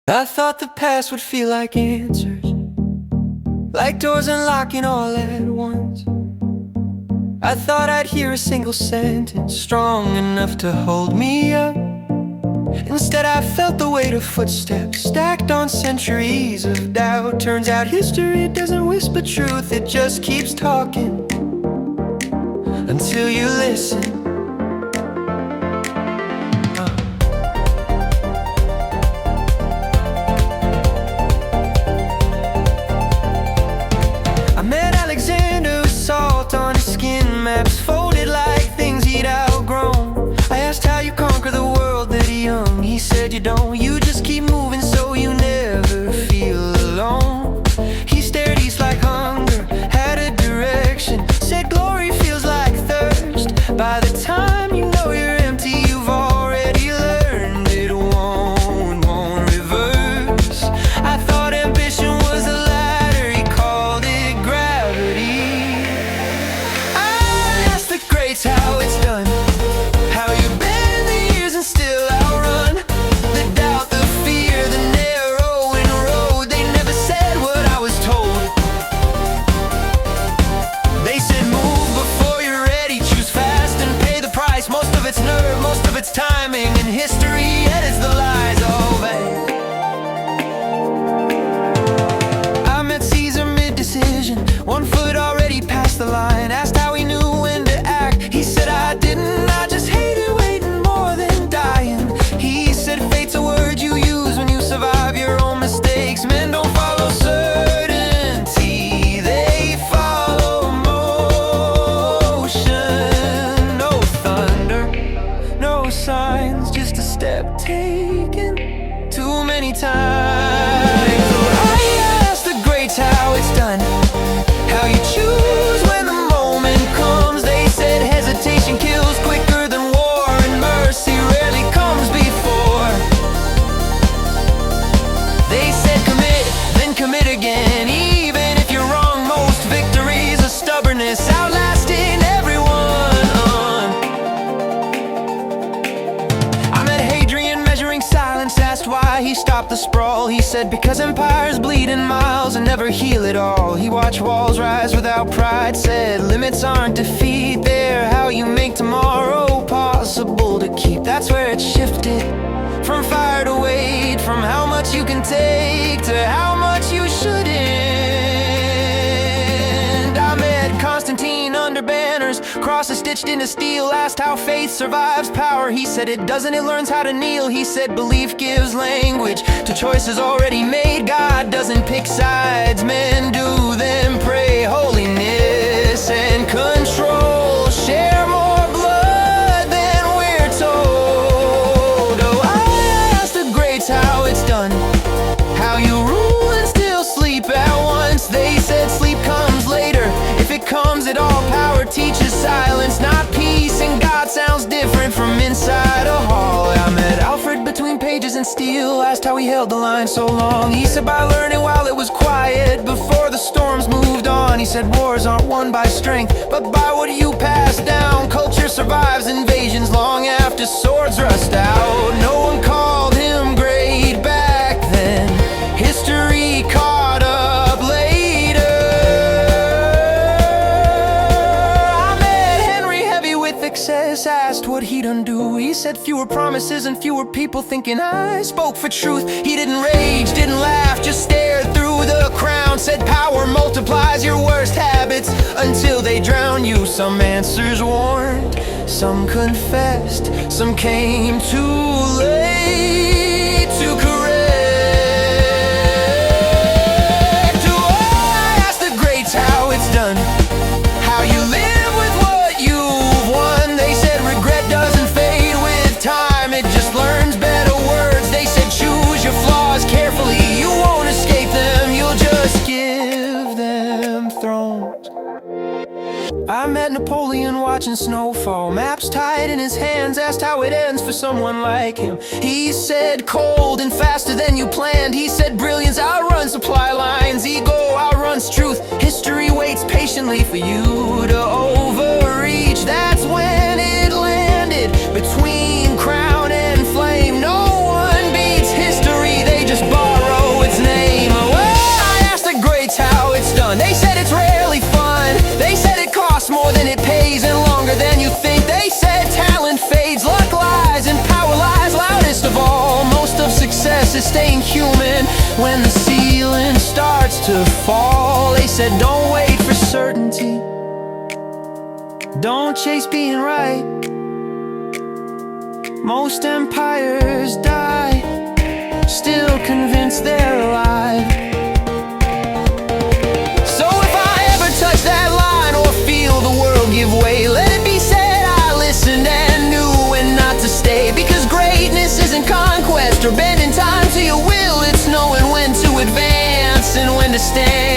I thought the past would feel like answers, like doors unlocking all at once. I thought I'd hear a single sentence strong enough to hold me up. Instead I felt the weight of footsteps stacked on centuries of doubt. Turns out history doesn't whisper truth, it just keeps talking until you listen. On his skin, maps folded like things he'd outgrown. I asked how you conquer the world that young. He said you don't, you just keep moving so you never feel alone. He stared east like hunger had a direction, said glory feels like thirst. By the time you know you're empty, you've already learned it won't reverse. I thought ambition was a ladder, he called it gravity. How it's done, how you bend the years and still outrun the doubt, the fear, the narrowing road. They never said what I was told. They said move before you're ready, choose fast and pay the price. Most of it's nerve, most of it's timing, and history edits the lies. Oh, babe, I met Caesar mid-decision, 1 foot already past the line. Asked how he knew when to act, he said I didn't, I just hated waiting more than dying. He said fate's a word you use when you survive your own mistakes. Men don't follow certainty, they follow motion. No thunder, no signs, just a step taken too many times. So I asked the greats how it's done, how you choose when the moment comes. They said hesitation kills quicker than war, and mercy rarely comes before. They said commit, then commit again. Even if you're wrong, most victories are stubbornness, outlasting everyone. I met Hadrian measuring silence, asked why he stopped the sprawl. He said because empires bleed in miles and never heal at all. He watched walls rise without pride, said limits aren't defeat, they're how you make tomorrow possible to keep. That's where it shifted, from fire to weight, from how much you can take to how much you shouldn't. I met Constantine under banners, crosses stitched into steel. Asked how faith survives power, he said it doesn't, it learns how to kneel. He said belief gives language to choices already made. God doesn't pick sides, men do them. Pray holiness and control, share more blood than we're told. Oh, I asked the greats how it's done, how you rule and still sleep at once. They said sleep comes later, if it comes at all. Power teaches silence, not peace, and God sounds different from inside a hall. I met Alfred between pages and steel, asked how he held the line so long. He said by learning while it was quiet, before the storms moved on. He said wars aren't won by strength, but by what you pass down. Culture survives invasions long after swords rust out. No one called him great back then, history caught up later. I met Henry heavy with excess, asked what he'd undo. He said fewer promises and fewer people thinking I spoke for truth. He didn't rage, didn't laugh, just stared through the crown. Said power multiplies your worst habits until they drown you. Some answers warned, some confessed, some came too late to correct. Oh, I asked the greats how it's done, how you live with what you've won. They said regret doesn't fade with time, it just learns better words. They said choose your flaws carefully, you won't escape them, you'll just give them thrones. I met Napoleon watching snowfall, maps tied in his hands, asked how it ends for someone like him. He said cold and faster than you planned. He said brilliance outruns supply lines, ego outruns truth. History waits patiently for you to overreach. That's when it landed between crown and flame. No one beats history, they just success is staying human. When the ceiling starts to fall, they said don't wait for certainty, don't chase being right. Most empires die, still convinced they're alive. So if I ever touch that line or feel the world give way, let it be said I listened and knew when not to stay. Because greatness isn't conquest or bending time to your will, it's knowing when to advance and when to stand.